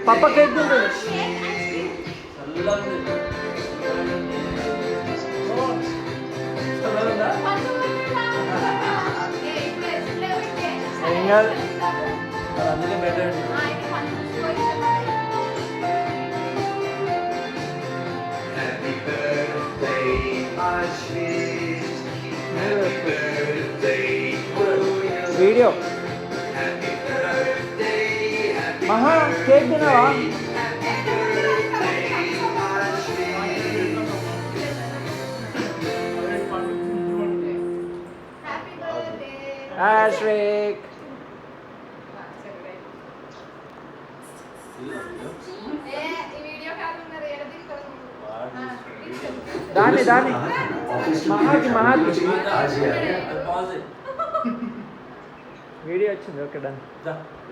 పప్ప కేక్ తింటుంది. ఏం కాదు, అందుకే బెటర్. వీడియో మహా కేక్ తినవా? ఆశ్రిక్ దాన్ని మహాకి వీడియో వచ్చింది. Okay done.